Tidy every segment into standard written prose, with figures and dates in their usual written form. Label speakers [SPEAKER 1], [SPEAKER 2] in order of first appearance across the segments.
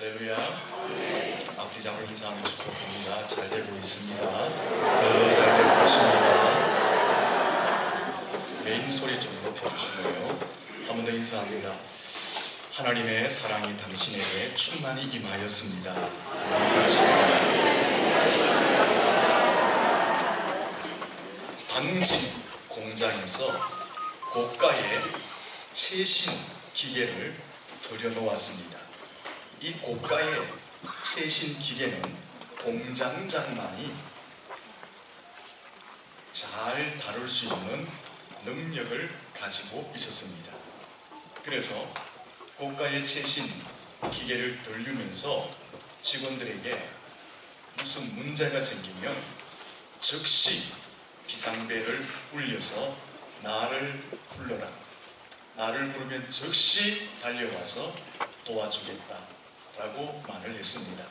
[SPEAKER 1] 할렐루야. 앞뒤 잡고 인사하는 축복합니다. 잘 되고 있습니다. 더 잘 되고 있습니다. 메인 소리 좀 높여주시고요. 한 번 더 인사합니다. 하나님의 사랑이 당신에게 충만히 임하였습니다. 방진 공장에서 고가의 최신 기계를 들여놓았습니다. 이 고가의 최신 기계는 공장장만이 잘 다룰 수 있는 능력을 가지고 있었습니다. 그래서 고가의 최신 기계를 들리면서 직원들에게 무슨 문제가 생기면 즉시 비상벨을 울려서 나를 불러라. 나를 부르면 즉시 달려와서 도와주겠다라고 말을 했습니다.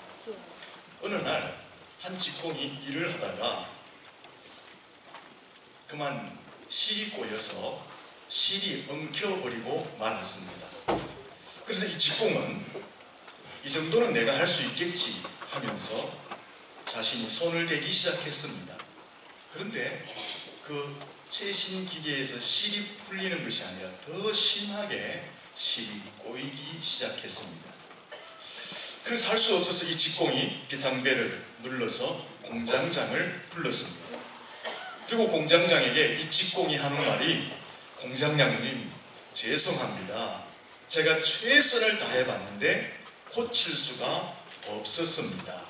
[SPEAKER 1] 어느 날 한 직공이 일을 하다가 그만 실이 꼬여서 실이 엉켜버리고 말았습니다. 그래서 이 직공은 이 정도는 내가 할 수 있겠지 하면서 자신이 손을 대기 시작했습니다. 그런데 그 최신 기계에서 실이 풀리는 것이 아니라 더 심하게 실이 꼬이기 시작했습니다. 그래서 할 수 없어서 이 직공이 비상벨을 눌러서 공장장을 불렀습니다. 그리고 공장장에게 이 직공이 하는 말이, 공장장님 죄송합니다. 제가 최선을 다해봤는데 고칠 수가 없었습니다.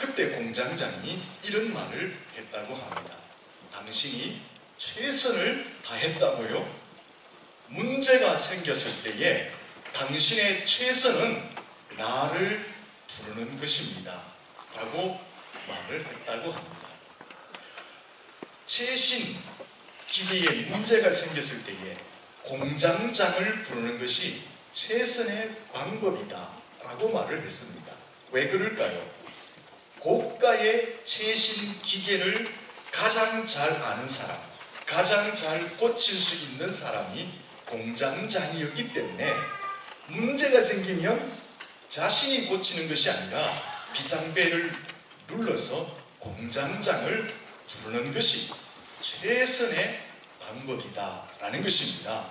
[SPEAKER 1] 그때 공장장이 이런 말을 했다고 합니다. 당신이 최선을 다했다고요? 문제가 생겼을 때에 당신의 최선은 나를 부르는 것입니다. 라고 말을 했다고 합니다. 최신 기계에 문제가 생겼을 때에 공장장을 부르는 것이 최선의 방법이다 라고 말을 했습니다. 왜 그럴까요? 고가의 최신 기계를 가장 잘 아는 사람, 가장 잘 고칠 수 있는 사람이 공장장이었기 때문에 문제가 생기면 자신이 고치는 것이 아니라 비상벨을 눌러서 공장장을 부르는 것이 최선의 방법이다라는 것입니다.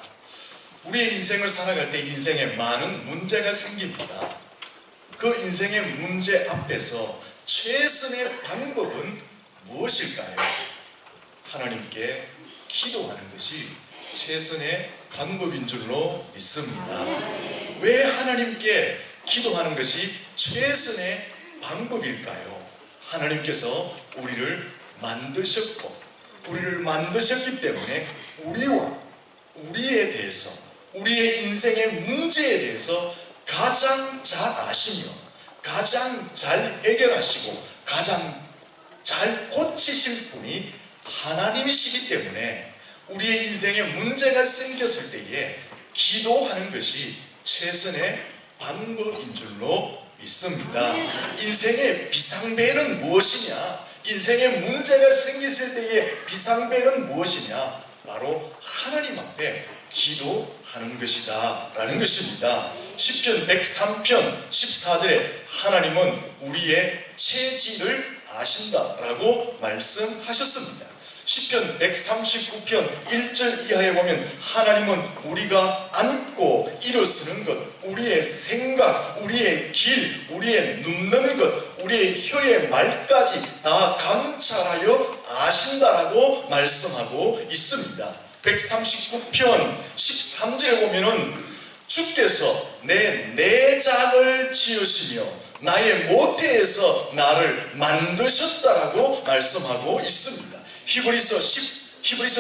[SPEAKER 1] 우리의 인생을 살아갈 때 인생에 많은 문제가 생깁니다. 그 인생의 문제 앞에서 최선의 방법은 무엇일까요? 하나님께 기도하는 것이 최선의 방법인 줄로 믿습니다. 왜 하나님께 기도하는 것이 최선의 방법일까요? 하나님께서 우리를 만드셨고 우리를 만드셨기 때문에 우리와 우리에 대해서, 우리의 인생의 문제에 대해서 가장 잘 아시며 가장 잘 해결하시고 가장 잘 고치실 분이 하나님이시기 때문에 우리의 인생에 문제가 생겼을 때에 기도하는 것이 최선의 방법인 줄로 믿습니다. 인생의 비상벨은 무엇이냐? 인생에 문제가 생겼을 때의 비상벨은 무엇이냐? 바로 하나님 앞에 기도하는 것이다 라는 것입니다. 시편 103편 14절에 하나님은 우리의 체질을 아신다 라고 말씀하셨습니다. 시편 139편 1절 이하에 보면 하나님은 우리가 앉고 일어서는 것, 우리의 생각, 우리의 길, 우리의 눕는 것, 우리의 혀의 말까지 다 감찰하여 아신다라고 말씀하고 있습니다. 139편 13절에 보면은 주께서 내 내장을 지으시며 나의 모태에서 나를 만드셨다라고 말씀하고 있습니다. 히브리서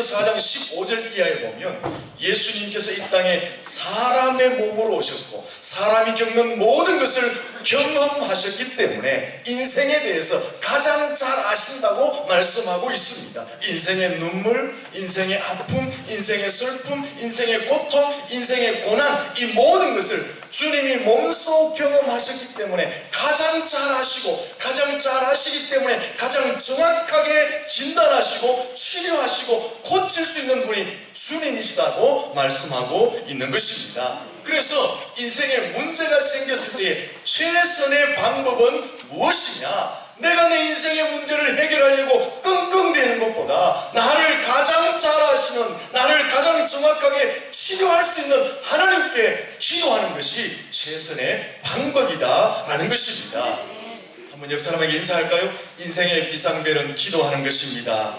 [SPEAKER 1] 4장 15절 이하에 보면 예수님께서 이 땅에 사람의 몸으로 오셨고 사람이 겪는 모든 것을 경험하셨기 때문에 인생에 대해서 가장 잘 아신다고 말씀하고 있습니다. 인생의 눈물, 인생의 아픔, 인생의 슬픔, 인생의 고통, 인생의 고난, 이 모든 것을 주님이 몸소 경험하셨기 때문에 가장 잘 아시고 가장 잘 아시기 때문에 가장 정확하게 진단하시고 치료하시고 고칠 수 있는 분이 주님이시다고 말씀하고 있는 것입니다. 그래서 인생에 문제가 생겼을 때에 최선의 방법은 무엇이냐? 내가 내 인생의 문제를 해결하려고 끙끙대는 것보다 나를 가장 잘 아시는, 나를 가장 정확하게 치료할 수 있는 하나님께 기도하는 것이 최선의 방법이다 라는 것입니다. 한번 옆 사람에게 인사할까요? 인생의 비상벨은 기도하는 것입니다.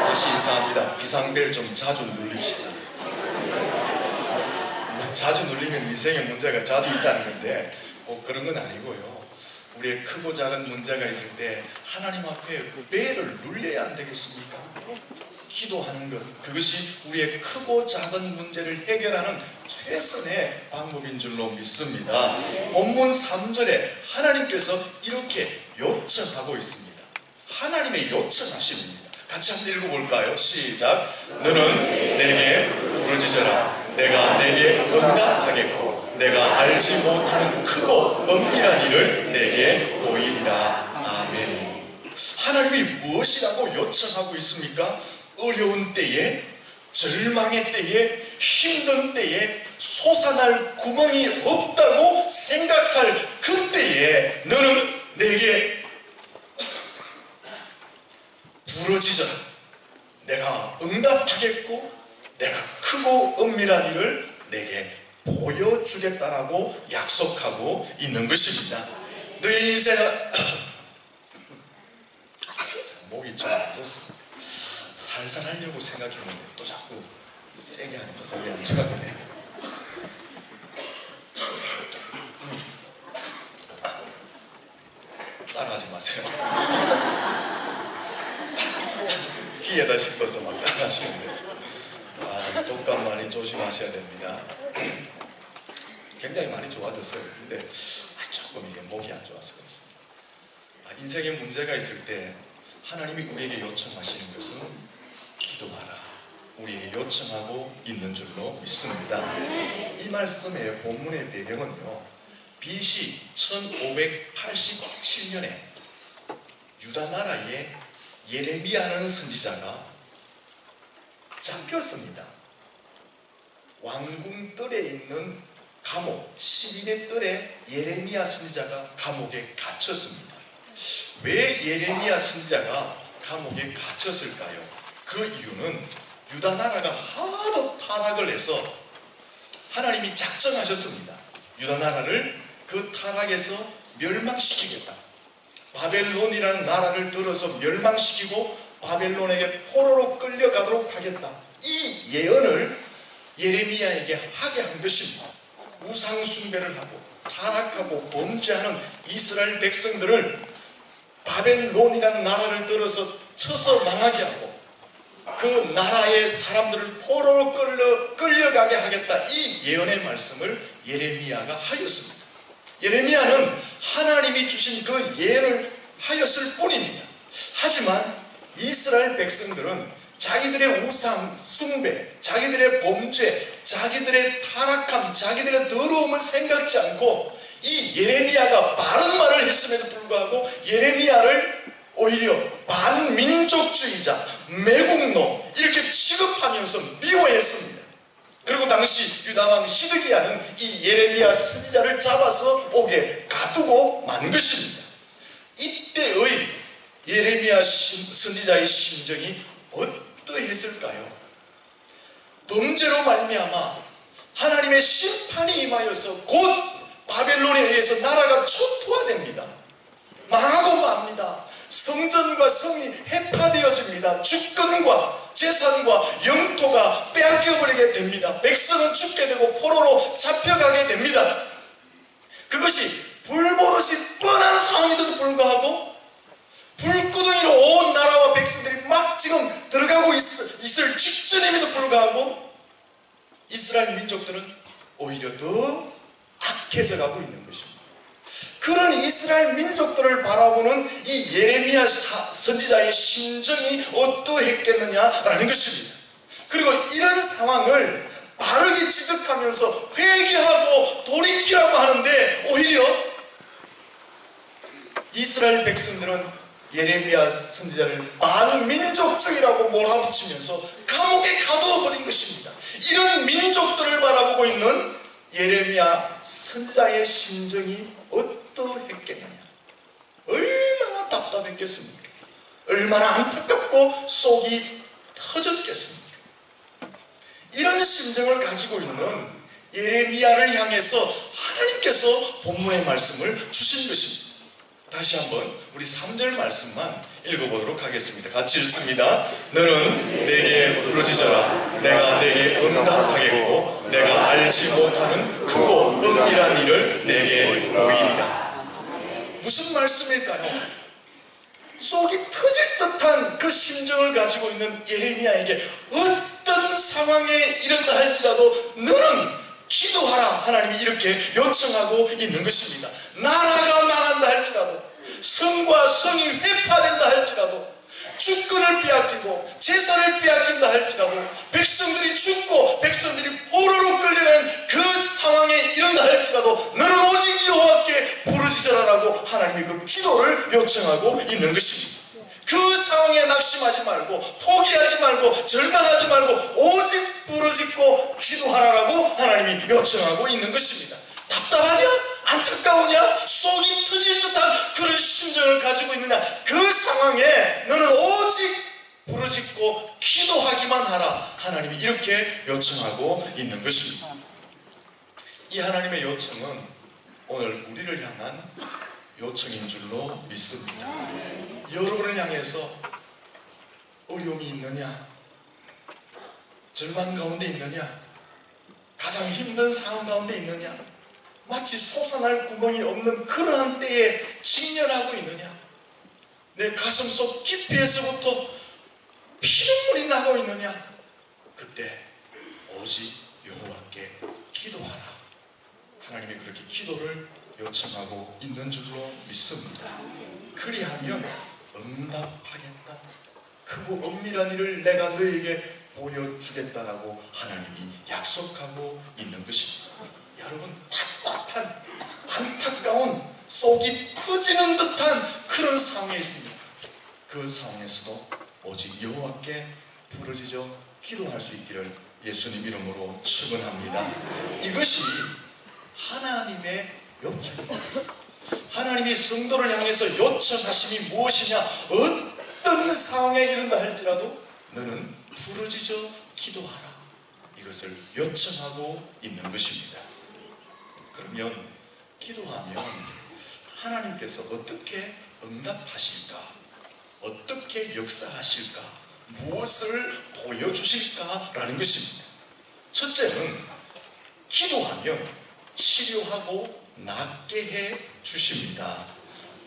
[SPEAKER 1] 다시 인사합니다. 비상벨 좀 자주 눌립시다. 자주 눌리면 인생의 문제가 자주 있다는 건데 꼭 그런 건 아니고요. 우리의 크고 작은 문제가 있을 때 하나님 앞에 그 벨을 눌려야 안 되겠습니까? 기도하는 것, 그것이 우리의 크고 작은 문제를 해결하는 최선의 방법인 줄로 믿습니다. 본문 3절에 하나님께서 이렇게 요청하고 있습니다. 하나님의 요청하십니다. 같이 한번 읽어볼까요? 시작. 너는 내게 부르짖어라. 내가 내게 응답하겠고 내가 알지 못하는 크고 은밀한 일을 내게 보이리라. 아멘. 하나님이 무엇이라고 요청하고 있습니까? 어려운 때에, 절망의 때에, 힘든 때에, 솟아날 구멍이 없다고 생각할 그때에 너는 내게 부르짖어라. 내가 응답하겠고 내가 크고 은밀한 일을 내게 보여주겠다라고 약속하고 있는 것입니다. 너의 인생 목이 좀 안 좋습니다. 살살 하려고 생각했는데 또 자꾸 세게 하니까 목이 안 좋아지네. 따라하지 마세요. 귀에다 짚어서 막 따라하시는데 독감 많이 조심하셔야 됩니다. 굉장히 많이 좋아졌어요. 근데 조금 이게 목이 안 좋아서 그렇습니다. 인생에 문제가 있을 때 하나님이 우리에게 요청하시는 것은 기도하라. 우리에게 요청하고 있는 줄로 믿습니다. 이 말씀의 본문의 배경은요, BC 1587년에 유다 나라에 예레미야라는 선지자가 잡혔습니다. 왕궁 뜰에 있는 감옥 12대 뜰에 예레미야 선지자가 감옥에 갇혔습니다. 왜 예레미야 선지자가 감옥에 갇혔을까요? 그 이유는 유다 나라가 하도 타락을 해서 하나님이 작정하셨습니다. 유다 나라를 그 타락에서 멸망시키겠다. 바벨론이라는 나라를 들어서 멸망시키고 바벨론에게 포로로 끌려가도록 하겠다. 이 예언을 예레미야에게 하게 한 것입니다. 우상 숭배를 하고 타락하고 범죄하는 이스라엘 백성들을 바벨론이라는 나라를 들어서 쳐서 망하게 하고 그 나라의 사람들을 포로로 끌려가게 하겠다. 이 예언의 말씀을 예레미야가 하였습니다. 예레미야는 하나님이 주신 그 예언을 하였을 뿐입니다. 하지만 이스라엘 백성들은 자기들의 우상 숭배, 자기들의 범죄, 자기들의 타락함, 자기들의 더러움을 생각지 않고 이 예레미야가 바른 말을 했음에도 불구하고 예레미야를 오히려 반민족주의자, 매국노 이렇게 취급하면서 미워했습니다. 그리고 당시 유다왕 시드기야는 이 예레미야 선지자를 잡아서 옥에 가두고 만 것입니다. 이때의 예레미야 선지자의 심정이 어떠했을까요? 범죄로 말미암아 하나님의 심판이 임하여서 곧 바벨론에 의해서 나라가 초토화됩니다. 망하고 맙니다. 성전과 성이 해파되어집니다. 주권과 재산과 영토가 빼앗겨버리게 됩니다. 백성은 죽게 되고 포로로 잡혀가게 됩니다. 그것이 불보듯이 뻔한 상황인데도 불구하고 불구덩이로 온 나라와 백성들이 막 지금 들어가고 있을 직전임에도 불구하고 이스라엘 민족들은 오히려 더 악해져 가고 있는 것입니다. 그런 이스라엘 민족들을 바라보는 이 예레미야 선지자의 심정이 어떠했겠느냐라는 것입니다. 그리고 이런 상황을 바르게 지적하면서 회개하고 돌이키라고 하는데 오히려 이스라엘 백성들은 예레미야 선지자를 반민족주의라고 몰아붙이면서 감옥에 가두어버린 것입니다. 이런 민족들을 바라보고 있는 예레미야 선지자의 심정이 어떠했겠느냐? 얼마나 답답했겠습니까? 얼마나 안타깝고 속이 터졌겠습니까? 이런 심정을 가지고 있는 예레미야를 향해서 하나님께서 본문의 말씀을 주신 것입니다. 다시 한번 우리 3절 말씀만 읽어보도록 하겠습니다. 같이 읽습니다. 너는 내게 부르짖어라. 내가 내게 응답하겠고 내가 알지 못하는 크고 은밀한 일을 내게 보이리라. 무슨 말씀일까요? 속이 터질 듯한 그 심정을 가지고 있는 예레미야에게 어떤 상황에 이른다 할지라도 너는 기도하라. 하나님이 이렇게 요청하고 있는 것입니다. 나라가 망한다 할지라도, 성과 성이 회파된다 할지라도, 주권을 빼앗기고 재산을 빼앗긴다 할지라도, 백성들이 죽고 백성들이 포로로 끌려가는 그 상황에 이른다 할지라도 너는 오직 여호와께 부르짖어라라고 하나님이 그 기도를 요청하고 있는 것입니다. 그 상황에 낙심하지 말고 포기하지 말고 절망하지 말고 오직 부르짖고 기도하라라고 하나님이 요청하고 있는 것입니다. 답답하냐? 안타까우냐? 속이 터질 듯한 그런 심정을 가지고 있느냐? 그 상황에 너는 오직 부르짖고 기도하기만 하라. 하나님이 이렇게 요청하고 있는 것입니다. 이 하나님의 요청은 오늘 우리를 향한 요청인 줄로 믿습니다. 여러분을 향해서 어려움이 있느냐? 절망 가운데 있느냐? 가장 힘든 상황 가운데 있느냐? 마치 솟아날 구멍이 없는 그러한 때에 직면하고 있느냐? 내 가슴속 깊이에서부터 피눈물이 나고 있느냐? 그때 오직 여호와께 기도하라. 하나님이 그렇게 기도를 요청하고 있는 줄로 믿습니다. 그리하면 응답하겠다. 크고 은밀한 일을 내가 너에게 보여주겠다라고 하나님이 약속하고 있는 것입니다. 여러분, 답답한 안타까운 속이 터지는 듯한 그런 상황에 있습니다. 그 상황에서도 오직 여호와께 부르짖어 기도할 수 있기를 예수님 이름으로 축원합니다. 이것이 하나님의 요청입니다. 하나님이 성도를 향해서 요청하심이 무엇이냐? 어떤 상황에 이른다 할지라도 너는 부르짖어 기도하라. 이것을 요청하고 있는 것입니다. 그러면 기도하면 하나님께서 어떻게 응답하실까? 어떻게 역사하실까? 무엇을 보여주실까라는 것입니다. 첫째는 기도하면 치료하고 낫게 해 주십니다.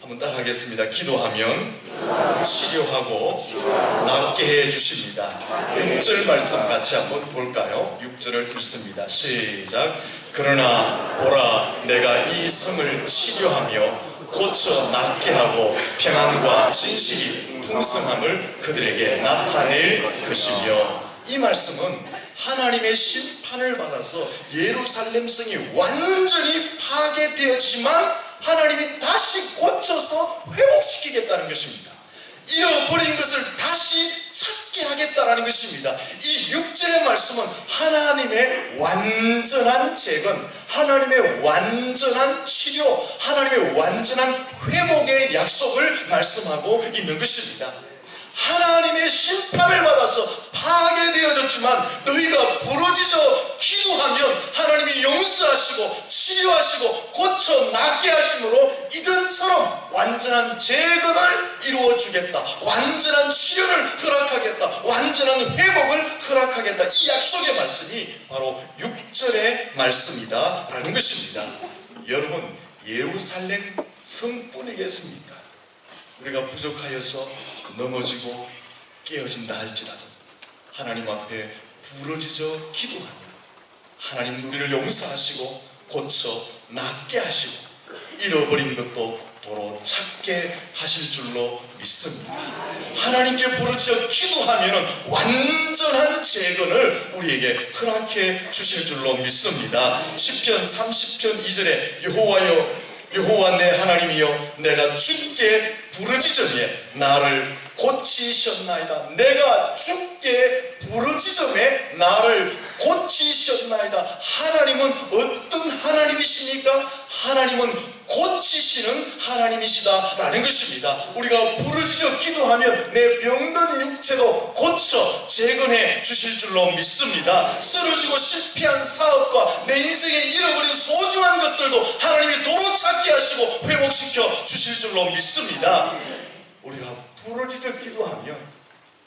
[SPEAKER 1] 한번 따라하겠습니다. 기도하면 치료하고 낫게 해 주십니다. 6절 말씀 같이 한번 볼까요? 6절을 읽습니다. 시작. 그러나 보라, 내가 이 성을 치료하며 고쳐 낫게 하고 평안과 진실이 풍성함을 그들에게 나타낼 것이며. 이 말씀은 하나님의 심판을 받아서 예루살렘 성이 완전히 파괴되었지만 하나님이 다시 고쳐서 회복시키겠다는 것입니다. 잃어버린 것을 다시 찾게 하겠다라는 것입니다. 이 6절의 말씀은 하나님의 완전한 재건, 하나님의 완전한 치료, 하나님의 완전한 회복의 약속을 말씀하고 있는 것입니다. 하나님의 심판을 받아서 파괴되어졌지만 너희가 부르짖어 기도하면 하나님이 용서하시고 치료하시고 고쳐 낫게 하심으로 이전처럼 완전한 재건을 이루어 주겠다, 완전한 치료를 허락하겠다, 완전한 회복을 허락하겠다. 이 약속의 말씀이 바로 6절의 말씀이다 라는 것입니다. 여러분, 예루살렘 성뿐이겠습니까? 우리가 부족하여서 넘어지고 깨어진다 할지라도 하나님 앞에 부르짖어 기도하면 하나님 우리를 용서하시고 고쳐 낫게 하시고 잃어버린 것도 도로 찾게 하실 줄로 믿습니다. 하나님께 부르짖어 기도하면 완전한 재건을 우리에게 허락해 주실 줄로 믿습니다. 시편 30편 2절에 여호와여, 여호와 내 하나님이여, 내가 주께 부르짖으니 나를 고치셨나이다. 내가 죽게 부르짖음에 나를 고치셨나이다. 하나님은 어떤 하나님이십니까? 하나님은 고치시는 하나님이시다 라는 것입니다. 우리가 부르짖어 기도하면 내 병든 육체도 고쳐 재건해 주실 줄로 믿습니다. 쓰러지고 실패한 사업과 내 인생에 잃어버린 소중한 것들도 하나님이 도로 찾게 하시고 회복시켜 주실 줄로 믿습니다. 우리가 부르짖어 기도하면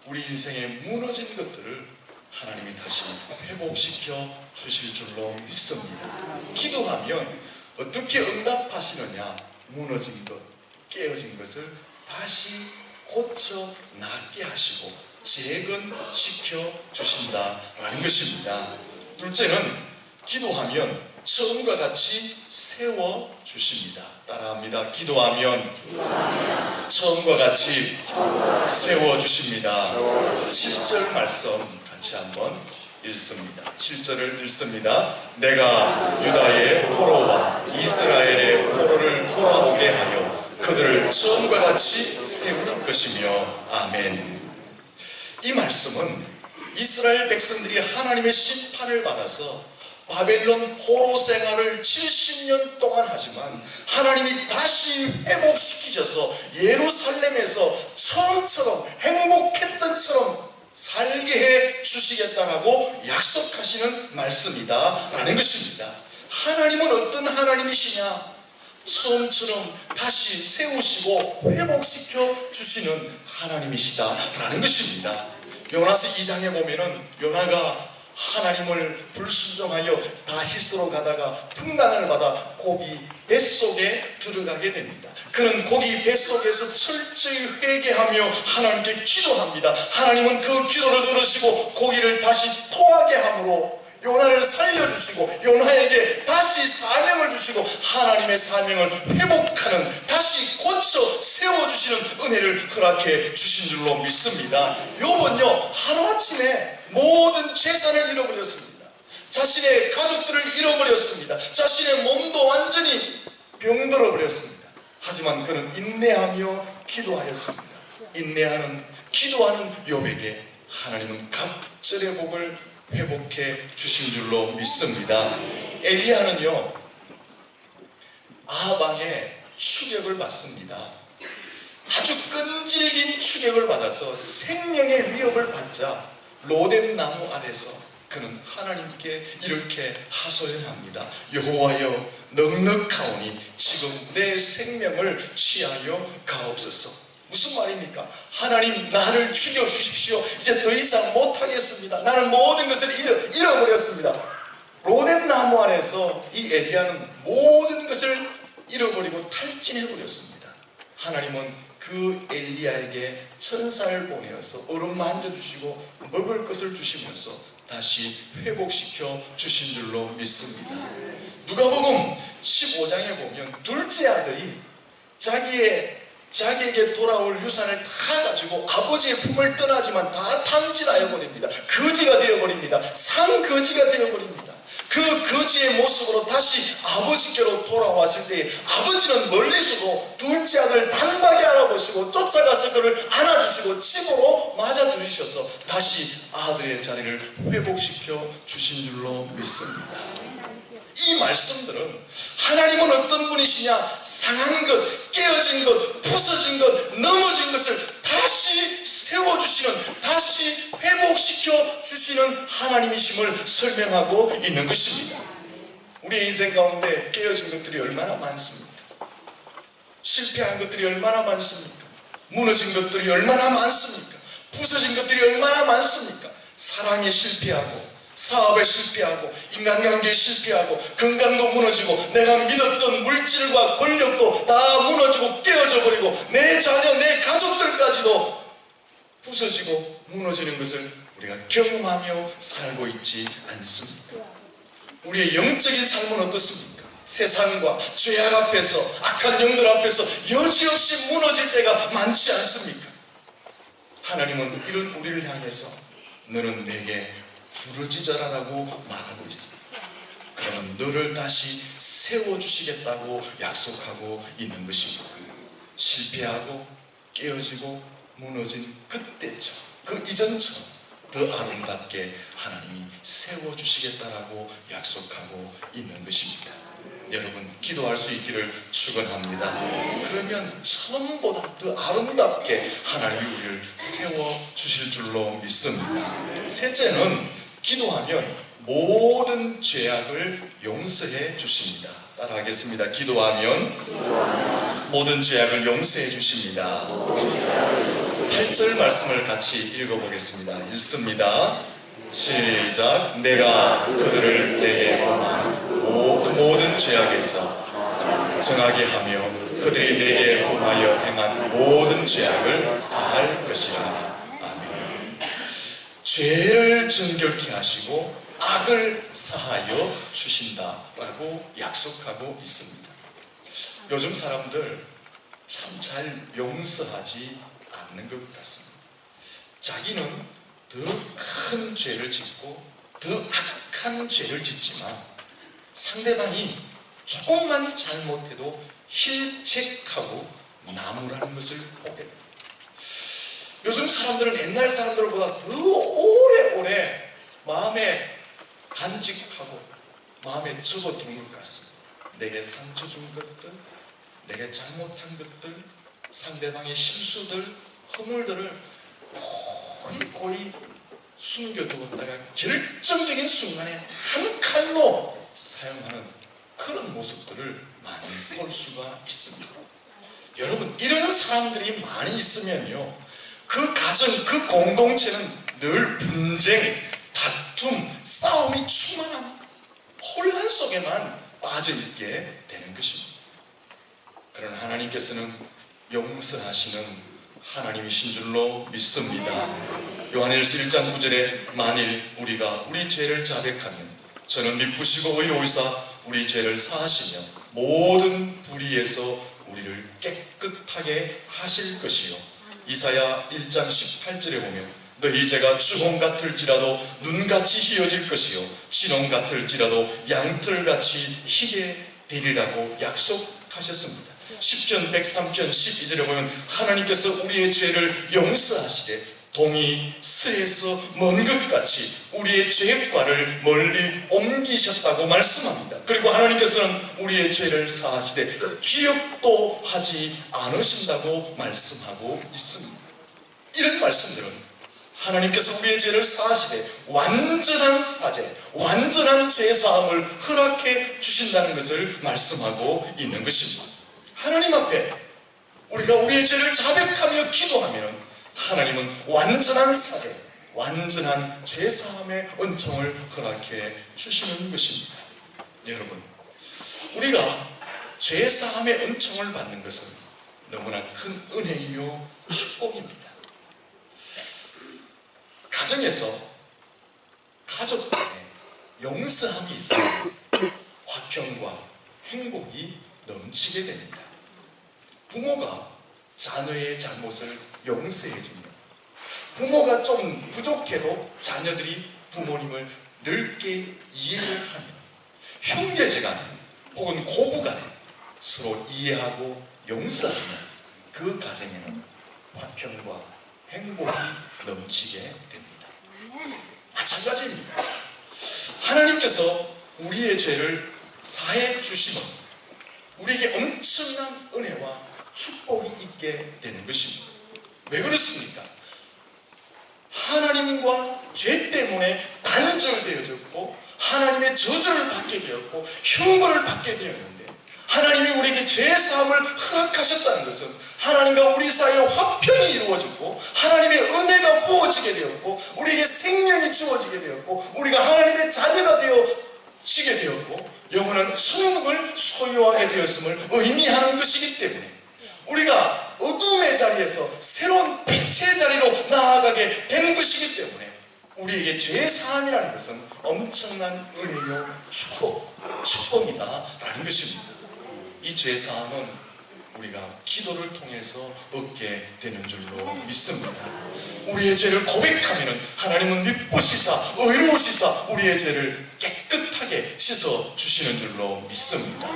[SPEAKER 1] 우리 인생에 무너진 것들을 하나님이 다시 회복시켜 주실 줄로 믿습니다. 기도하면 어떻게 응답하시느냐? 무너진 것, 깨어진 것을 다시 고쳐 낫게 하시고 재건시켜 주신다라는 것입니다. 둘째는 기도하면 처음과 같이 세워 주십니다. 따라합니다. 기도하면 처음과 같이 세워 주십니다. 7절 말씀 같이 한번 읽습니다. 7절을 읽습니다. 내가 유다의 포로와 이스라엘의 포로를 돌아오게 하여 그들을 처음과 같이 세울 것이며 아멘. 이 말씀은 이스라엘 백성들이 하나님의 심판을 받아서 바벨론 포로 생활을 70년 동안 하지만 하나님이 다시 회복시키셔서 예루살렘에서 처음처럼 행복했던 처럼 살게 해 주시겠다라고 약속하시는 말씀이다 라는 것입니다. 하나님은 어떤 하나님이시냐? 처음처럼 다시 세우시고 회복시켜 주시는 하나님이시다 라는 것입니다. 요나서 2장에 보면은 요나가 하나님을 불순종하여 다시스로 가다가 풍랑을 받아 고기 뱃속에 들어가게 됩니다. 그는 고기 뱃속에서 철저히 회개하며 하나님께 기도합니다. 하나님은 그 기도를 들으시고 고기를 다시 토하게 함으로 요나를 살려주시고 요나에게 다시 사명을 주시고 하나님의 사명을 회복하는, 다시 고쳐 세워주시는 은혜를 허락해 주신 줄로 믿습니다. 욥은요 하루아침에 모든 재산을 잃어버렸습니다. 자신의 가족들을 잃어버렸습니다. 자신의 몸도 완전히 병들어 버렸습니다. 하지만 그는 인내하며 기도하였습니다. 인내하는 기도하는 욥에게 하나님은 갑절의 복을 회복해 주신 줄로 믿습니다. 엘리야는요 아합왕의 추격을 받습니다. 아주 끈질긴 추격을 받아서 생명의 위협을 받자 로뎀 나무 아래서 그는 하나님께 이렇게 하소연합니다. 여호와여 넉넉하오니 지금 내 생명을 취하여 가옵소서. 무슨 말입니까? 하나님 나를 죽여주십시오. 이제 더 이상 못하겠습니다. 나는 모든 것을 잃어버렸습니다. 로뎀 나무 아래서 이 엘리야는 모든 것을 잃어버리고 탈진해버렸습니다. 하나님은 그 엘리야에게 천사를 보내어서 얼음 만져주시고 먹을 것을 주시면서 다시 회복시켜 주신 줄로 믿습니다. 누가복음 15장에 보면 둘째 아들이 자기에게 돌아올 유산을 다 가지고 아버지의 품을 떠나지만 다 탕진하여 버립니다. 거지가 되어버립니다. 상거지가 되어버립니다. 그 거지의 모습으로 다시 아버지께로 돌아왔을 때 아버지는 멀리서도 둘째 아들 단박에 알아보시고 쫓아가서 그를 안아주시고 집으로 맞아들이셔서 다시 아들의 자리를 회복시켜 주신 줄로 믿습니다. 이 말씀들은 하나님은 어떤 분이시냐? 상한 것, 깨어진 것, 부서진 것, 넘어진 것을 다시 세워주시는, 다시 회복시켜 주시는 하나님이심을 설명하고 있는 것입니다. 우리의 인생 가운데 깨어진 것들이 얼마나 많습니까? 실패한 것들이 얼마나 많습니까? 무너진 것들이 얼마나 많습니까? 부서진 것들이 얼마나 많습니까? 사랑에 실패하고, 사업에 실패하고, 인간관계에 실패하고, 건강도 무너지고, 내가 믿었던 물질과 권력도 다 무너지고 깨어져 버리고, 내 자녀, 내 가족들까지도 부서지고 무너지는 것을 우리가 경험하며 살고 있지 않습니까? 우리의 영적인 삶은 어떻습니까? 세상과 죄악 앞에서, 악한 영들 앞에서 여지없이 무너질 때가 많지 않습니까? 하나님은 이런 우리를 향해서 너는 내게 부르짖어라라고 말하고 있습니다. 그러면 너를 다시 세워주시겠다고 약속하고 있는 것입니다. 실패하고 깨어지고 무너진 그때처럼, 그 이전처럼 더 아름답게 하나님이 세워주시겠다라고 약속하고 있는 것입니다. 여러분, 기도할 수 있기를 축원합니다. 그러면 처음보다 더 아름답게 하나님이 우리를 세워주실 줄로 믿습니다. 셋째는, 기도하면 모든 죄악을 용서해 주십니다. 따라하겠습니다. 기도하면 모든 죄악을 용서해 주십니다. 8절 말씀을 같이 읽어보겠습니다. 읽습니다. 시작. 내가 그들을 내게 범한 그 모든 죄악에서 정하게 하며 그들이 내게 범하여 행한 모든 죄악을 사할 것이라. 아멘. 죄를 정결케 하시고 악을 사하여 주신다라고 약속하고 있습니다. 요즘 사람들 참 잘 용서하지 않는 것 같습니다. 자기는 더 큰 죄를 짓고 더 악한 죄를 짓지만 상대방이 조금만 잘못해도 힐책하고 나무라는 것을 보게 됩니다. 요즘 사람들은 옛날 사람들보다 더 오래오래 마음에 간직하고 마음에 적어둔 것 같습니다. 내게 상처 준 것들, 내게 잘못한 것들, 상대방의 실수들, 허물들을 고이 숨겨두었다가 결정적인 순간에 한 칼로 사용하는 그런 모습들을 많이 볼 수가 있습니다. 여러분, 이런 사람들이 많이 있으면요, 그 가정, 그 공동체는 늘 분쟁, 다툼, 싸움이 충만한 혼란 속에만 빠져있게 되는 것입니다. 그러나 하나님께서는 용서하시는 하나님이신 줄로 믿습니다. 요한일서 1장 9절에 만일 우리가 우리 죄를 자백하면 저는 미쁘시고 의로우사 우리 죄를 사하시며 모든 불의에서 우리를 깨끗하게 하실 것이요. 이사야 1장 18절에 보면 너희 죄가 주홍 같을지라도 눈같이 희어질 것이요 진홍 같을지라도 양털같이 희게 되리라고 약속하셨습니다. 시편 103편 12절에 보면 하나님께서 우리의 죄를 용서하시되 동이 서에서 먼 것 같이 우리의 죄과를 멀리 옮기셨다고 말씀합니다. 그리고 하나님께서는 우리의 죄를 사하시되 기억도 하지 않으신다고 말씀하고 있습니다. 이런 말씀들은 하나님께서 우리의 죄를 사하시되 완전한 사죄, 완전한 죄사함을 허락해 주신다는 것을 말씀하고 있는 것입니다. 하나님 앞에 우리가 우리의 죄를 자백하며 기도하면 하나님은 완전한 사죄, 완전한 죄사함의 은총을 허락해 주시는 것입니다. 여러분, 우리가 죄사함의 은총을 받는 것은 너무나 큰 은혜이요 축복입니다. 가정에서 가족 간에 용서함이 있으면 화평과 행복이 넘치게 됩니다. 부모가 자녀의 잘못을 용서해주며 부모가 좀 부족해도 자녀들이 부모님을 넓게 이해를 하며 형제지간에 혹은 고부간에 서로 이해하고 용서하며 그 가정에는 화평과 행복이 넘치게 됩니다. 마찬가지입니다. 하나님께서 우리의 죄를 사해 주시면 우리에게 엄청난 은혜와 축복이 있게 되는 것입니다. 왜 그렇습니까? 하나님과 죄 때문에 단절되어졌고 하나님의 저주를 받게 되었고 형벌을 받게 되었는데 하나님이 우리에게 죄사함을 허락하셨다는 것은 하나님과 우리 사이에 화평이 이루어지고 하나님의 은혜가 부어지게 되었고 우리에게 생명이 주어지게 되었고 우리가 하나님의 자녀가 되어지게 되었고 영원한 천국을 소유하게 되었음을 의미하는 것이기 때문에 우리가 어둠의 자리에서 새로운 빛의 자리로 나아가게 된 것이기 때문에 우리에게 죄사함이라는 것은 엄청난 은혜요 축복이다라는 것입니다. 이 죄사함은 우리가 기도를 통해서 얻게 되는 줄로 믿습니다. 우리의 죄를 고백하면 하나님은 미쁘시사 의로우시사 우리의 죄를 깨끗하게 씻어 주시는 줄로 믿습니다.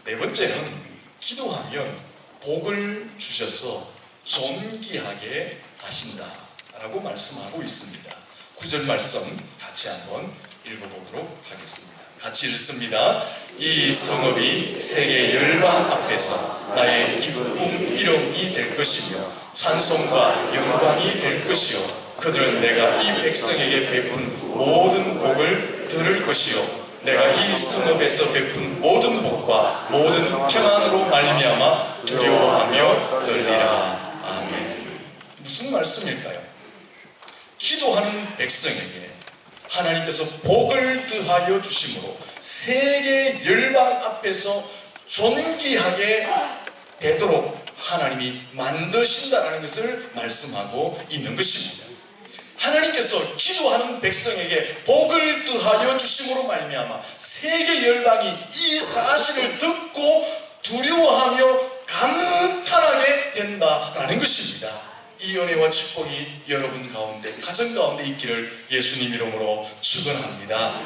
[SPEAKER 1] 네 번째는 기도하면 복을 주셔서 존귀하게 하신다라고 말씀하고 있습니다. 9절 말씀 같이 한번 읽어보도록 하겠습니다. 같이 읽습니다. 이 성읍이 세계 열방 앞에서 나의 기쁨 이름이 될 것이며 찬송과 영광이 될 것이요 그들은 내가 이 백성에게 베푼 모든 복을 들을 것이요 내가 이 성읍에서 베푼 모든 복과 모든 평안으로 말미암아 두려워하며 떨리라. 아멘. 무슨 말씀일까요? 기도하는 백성에게 하나님께서 복을 더하여 주심으로 세계 열방 앞에서 존귀하게 되도록 하나님이 만드신다라는 것을 말씀하고 있는 것입니다. 하나님께서 기도하는 백성에게 복을 더하여 주심으로 말미암아 세계 열방이 이 사실을 듣고 두려워하며 감탄하게 된다라는 것입니다. 이 은혜와 축복이 여러분 가운데, 가정 가운데 있기를 예수님 이름으로 축원합니다.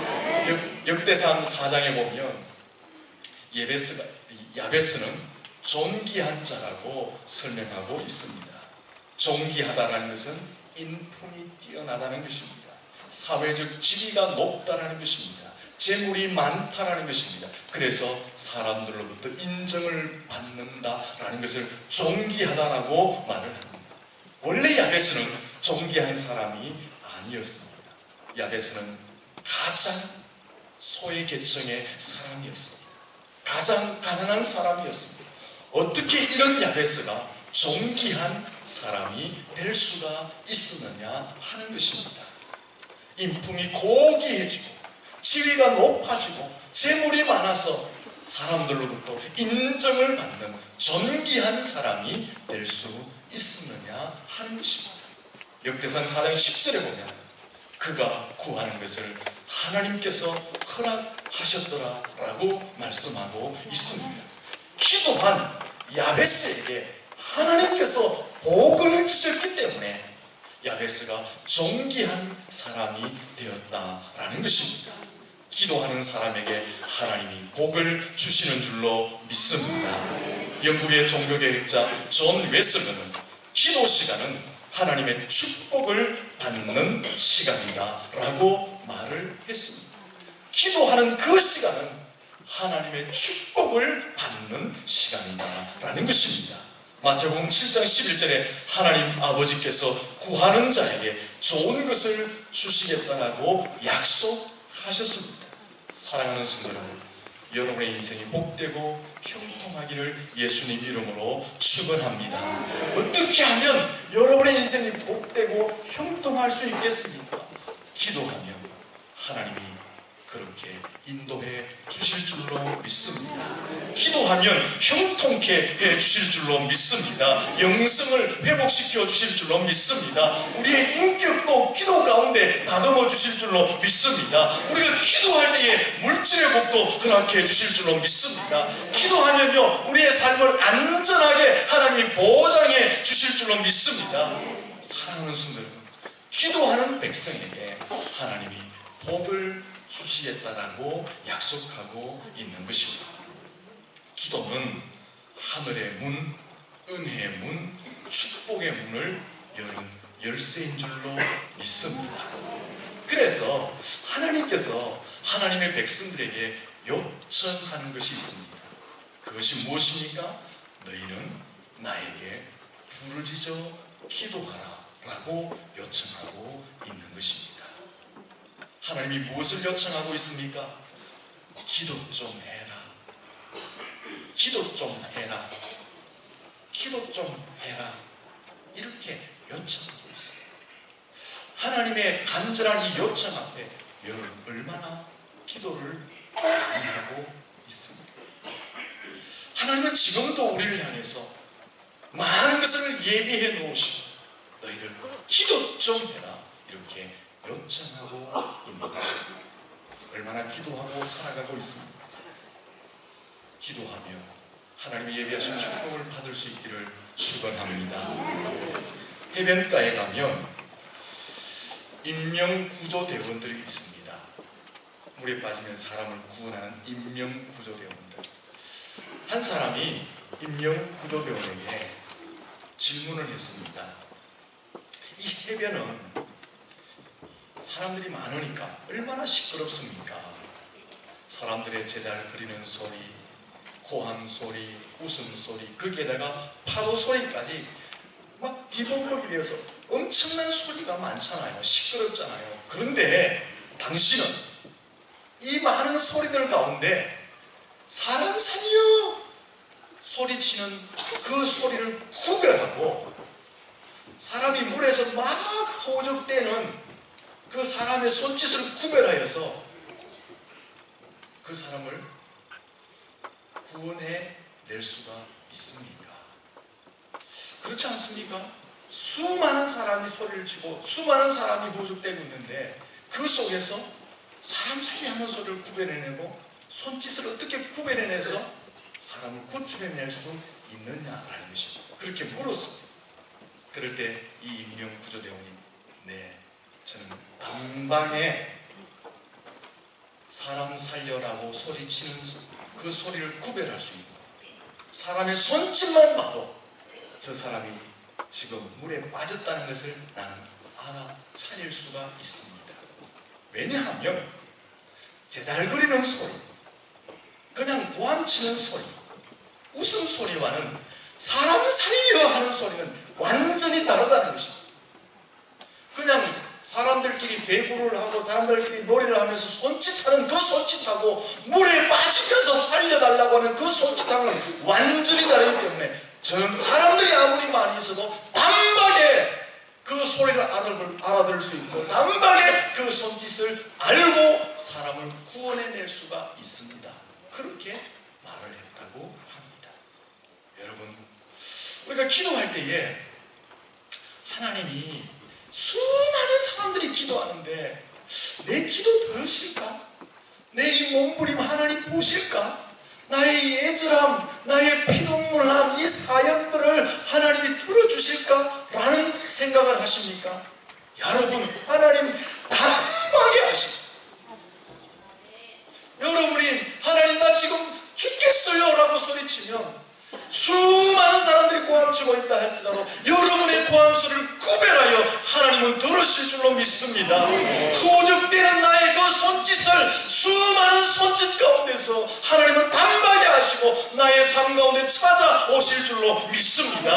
[SPEAKER 1] 역대상 4장에 보면 야베스는 존귀한 자라고 설명하고 있습니다. 존귀하다는 것은 인품이 뛰어나다는 것입니다. 사회적 지위가 높다는 것입니다. 재물이 많다는 것입니다. 그래서 사람들로부터 인정을 받는다라는 것을 존귀하다라고 말을 합니다. 원래 야베스는 존귀한 사람이 아니었습니다. 야베스는 가장 소외 계층의 사람이었습니다. 가장 가난한 사람이었습니다. 어떻게 이런 야베스가 존귀한 사람이 될 수가 있었느냐 하는 것입니다. 인품이 고귀해지고 지위가 높아지고 재물이 많아서 사람들로부터 인정을 받는 존귀한 사람이 될 수 있었느냐 하는 것입니다. 역대상 4장 10절에 보면 그가 구하는 것을 하나님께서 허락하셨더라라고 말씀하고 있습니다. 기도한 야베스에게 하나님께서 복을 주셨기 때문에 야베스가 존귀한 사람이 되었다라는 것입니다. 기도하는 사람에게 하나님이 복을 주시는 줄로 믿습니다. 영국의 종교개혁자 존 웨슬러는 기도 시간은 하나님의 축복을 받는 시간이다 라고 말을 했습니다. 기도하는 그 시간은 하나님의 축복을 받는 시간이다 라는 것입니다. 마태복음 7장 11절에 하나님 아버지께서 구하는 자에게 좋은 것을 주시겠다라고 약속하셨습니다. 사랑하는 성도 여러분, 여러분의 인생이 복되고 형통하기를 예수님 이름으로 축원합니다. 어떻게 하면 여러분의 인생이 복되고 형통할 수 있겠습니까? 기도하면 하나님이 그렇게 인도해 주실 줄로 믿습니다. 기도하면 형통케 해 주실 줄로 믿습니다. 영성을 회복시켜 주실 줄로 믿습니다. 우리의 인격도 기도 가운데 다듬어 주실 줄로 믿습니다. 우리가 기도할 때에 물질의 복도 허락해 주실 줄로 믿습니다. 기도하면요 우리의 삶을 안전하게 하나님이 보장해 주실 줄로 믿습니다. 사랑하는 성도 여러분, 기도하는 백성에게 하나님이 복을 주시겠다라고 약속하고 있는 것입니다. 기도는 하늘의 문, 은혜의 문, 축복의 문을 여는 열쇠인 줄로 믿습니다. 그래서 하나님께서 하나님의 백성들에게 요청하는 것이 있습니다. 그것이 무엇입니까? 너희는 나에게 부르짖어 기도하라 라고 요청하고 있는 것입니다. 하나님이 무엇을 요청하고 있습니까? 기도 좀 해라. 기도 좀 해라. 기도 좀 해라. 이렇게 요청하고 있어요. 하나님의 간절한 이 요청 앞에 여러분 얼마나 기도를 하고 있습니까? 하나님은 지금도 우리를 향해서 많은 것을 예비해 놓으시고 너희들 기도 좀 해라. 이렇게 요청하고 있는 것입니다. 얼마나 기도하고 살아가고 있습니다. 기도하며 하나님이 예비하신 축복을 받을 수 있기를 축원합니다. 해변가에 가면 인명구조대원들이 있습니다. 물에 빠지면 사람을 구원하는 인명구조대원들. 한 사람이 인명구조대원에게 질문을 했습니다. 이 해변은 사람들이 많으니까 얼마나 시끄럽습니까? 사람들의 제자를 흐리는 소리, 고함 소리, 웃음소리, 거기에다가 파도 소리까지 막 뒤범벅이 되어서 엄청난 소리가 많잖아요. 시끄럽잖아요. 그런데 당신은 이 많은 소리들 가운데 사람 살려 소리치는 그 소리를 구별하고 사람이 물에서 막 호적대는 그 사람의 손짓을 구별하여서 그 사람을 구원해 낼 수가 있습니까? 그렇지 않습니까? 수많은 사람이 소리를 치고 수많은 사람이 호적대고 있는데 그 속에서 사람 살려 하는 소리를 구별해내고 손짓을 어떻게 구별해내서 사람을 구출해낼 수 있느냐라는 것입니다. 그렇게 물었습니다. 그럴 때 이 임명구조대원이 네, 저는 단방에 사람 살려라고 소리치는 그 소리를 구별할 수 있고 사람의 손짓만 봐도 저 사람이 지금 물에 빠졌다는 것을 나는 알아차릴 수가 있습니다. 왜냐하면 제잘거리는 소리, 그냥 고함치는 소리, 웃음소리와는 사람 살려 하는 소리는 완전히 다르다는 것입니다. 그냥 사람들끼리 배구를 하고 사람들끼리 노래를 하면서 손짓하는 그 손짓하고 물에 빠지면서 살려달라고 하는 그 손짓하고는 완전히 다르기 때문에 저는 사람들이 아무리 많이 있어도 단박에 그 소리를 알아들을 수 있고 단박에 그 손짓을 알고 사람을 구원해낼 수가 있습니다. 그렇게 말을 했다고 합니다. 여러분, 우리가 기도할 때에 하나님이 수많은 사람들이 기도하는데 내 기도 들으실까? 내 이 몸부림 하나님 보실까? 나의 애절함, 나의 피눈물남 이 사연들을 하나님이 들어주실까? 라는 생각을 하십니까? 여러분, 하나님 단박에 하십니다. 여러분이 하나님 나 지금 죽겠어요 라고 소리치면 수많은 사람들이 고함치고 있다 할지라도 여러분의 고함 소리를 구별하여 하나님은 들으실 줄로 믿습니다. 호적되는 나의 그 손짓을 수많은 손짓 가운데서 하나님은 단박에 하시고 나의 삶 가운데 찾아오실 줄로 믿습니다.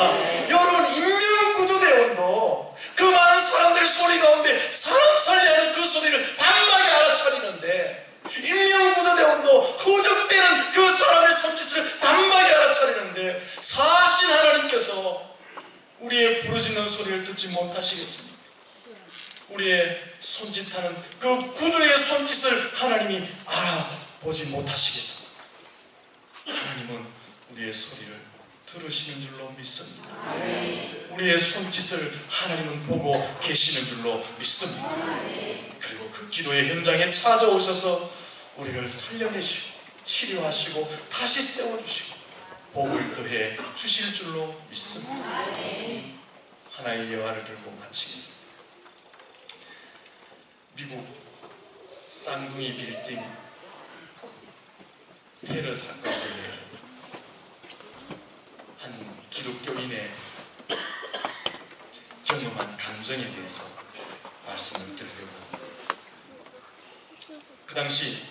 [SPEAKER 1] 여러분, 인명구조대원도 그 많은 사람들의 소리 가운데 사람 살려하는 그 소리를 단박에 알아차리는데 인명구조대원도 호적되는 그 사람의 손짓을 단박에 알아차리는데 사실 하나님께서 우리의 부르짖는 소리를 듣지 못하시겠습니까? 우리의 손짓하는 그 구주의 손짓을 하나님이 알아보지 못하시겠습니까? 하나님은 우리의 소리를 들으시는 줄로 믿습니다. 우리의 손짓을 하나님은 보고 계시는 줄로 믿습니다. 그리고 그 기도의 현장에 찾아오셔서 우리를 살려내시고 치료하시고 다시 세워주시고 복을 더해 주실 줄로 믿습니다. 하나의 예화를 들고 마치겠습니다. 미국 쌍둥이 빌딩 테러 사건 때에 한 기독교인의 경험한 감정에 대해서 말씀을 드리려고 합니다. 그 당시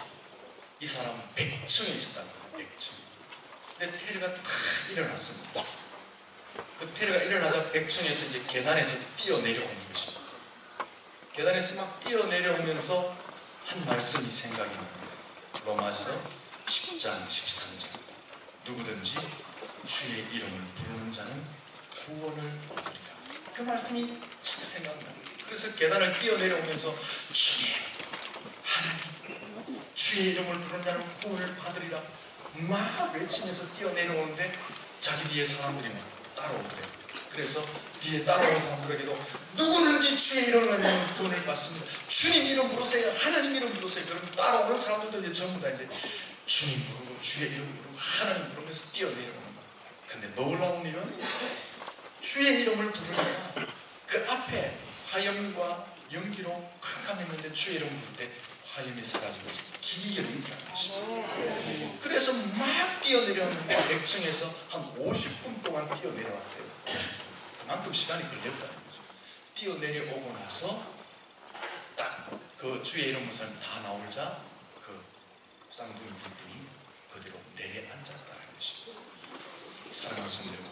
[SPEAKER 1] 이 사람은 100층에 있었다고 해요. 100층. 근데 테러가 다 일어났습니다. 그 테러가 일어나자 100층에서 이제 계단에서 뛰어내려오는 것입니다. 계단에서 막 뛰어내려오면서 한 말씀이 생각이 납니다. 로마서 10장 13절. 누구든지 주의 이름을 부르는 자는 구원을 얻으리라. 그 말씀이 참 생각납니다. 그래서 계단을 뛰어내려오면서 주님, 하나님, 주의 이름을 부르는 자는 구원을 받으리라 막 외치면서 뛰어내려오는데 자기 뒤에 사람들이 막 따라오더래요. 그래서 뒤에 따라온 사람들에게도 누구든지 주의 이름을 부르는 구원을 받습니다. 주님 이름 부르세요. 하나님 이름 부르세요. 그러면 따라오는 사람들도 이제 전부 다 이제 주님 부르고 주의 이름 부르고 하나님 부르면서 뛰어내려오는 거예요. 근데 놀라운 일은 주의 이름을 부르니까 그 앞에 화염과 연기로 캄캄했는데 주의 이름을 부를 때 화염이 사라지면서 길이 열리더라는 것입니다. 그래서 막 뛰어내려왔는데 100층에서 한 50분 동안 뛰어내려왔대요. 만큼 시간이 걸렸다는 거죠. 뛰어내려오고 나서 딱 그 주의 이름 부르는 사람이 다 나오자 그 쌍둥이 불빛이 그대로 내려앉았다는 것입니다. 사랑하는 성도 여러분,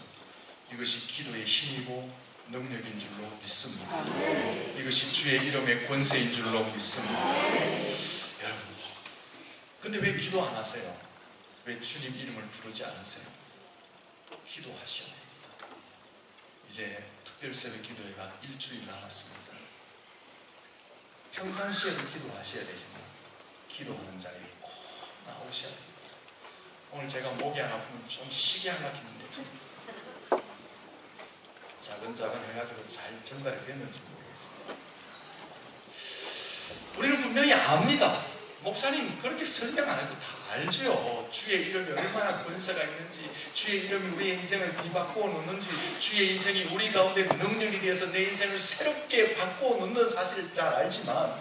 [SPEAKER 1] 이것이 기도의 힘이고 능력인 줄로 믿습니다. 이것이 주의 이름의 권세인 줄로 믿습니다. 여러분, 근데 왜 기도 안 하세요? 왜 주님 이름을 부르지 않으세요? 기도하셔야 됩니다. 이제 특별새벽 기도회가 일주일 남았습니다. 평상시에도 기도하셔야 되지만 기도하는 자리에 꼭 나오셔야 됩니다. 오늘 제가 목이 안 아프면 좀 쉬게 하려고 했는데 자근자근 해가지고 잘 전달이 됐는지 모르겠습니다. 우리는 분명히 압니다. 목사님 그렇게 설명 안 해도 다 알죠. 주의 이름이 얼마나 권세가 있는지, 주의 이름이 우리의 인생을 뒤바꾸어 놓는지, 주의 인생이 우리 가운데 능력이 되어서 내 인생을 새롭게 바꾸어 놓는 사실을 잘 알지만,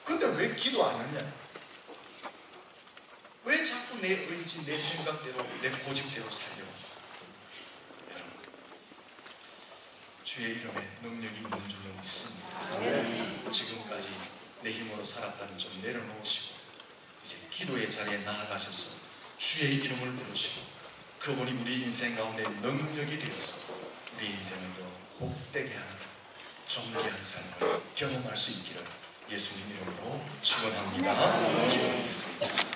[SPEAKER 1] 근데 왜 기도 안 하냐? 왜 자꾸 내 의지, 내 생각대로, 내 고집대로 살려? 여러분, 주의 이름에 능력이 있는 줄로 믿습니다. 지금까지 내 힘으로 살았다면 좀 내려놓으시고 이제 기도의 자리에 나아가셔서 주의 이름을 부르시고 그분이 우리 인생 가운데 능력이 되어서 우리 인생을 더 복되게 하는 존귀한 삶을 경험할 수 있기를 예수님 이름으로 축원합니다. 기도하겠습니다.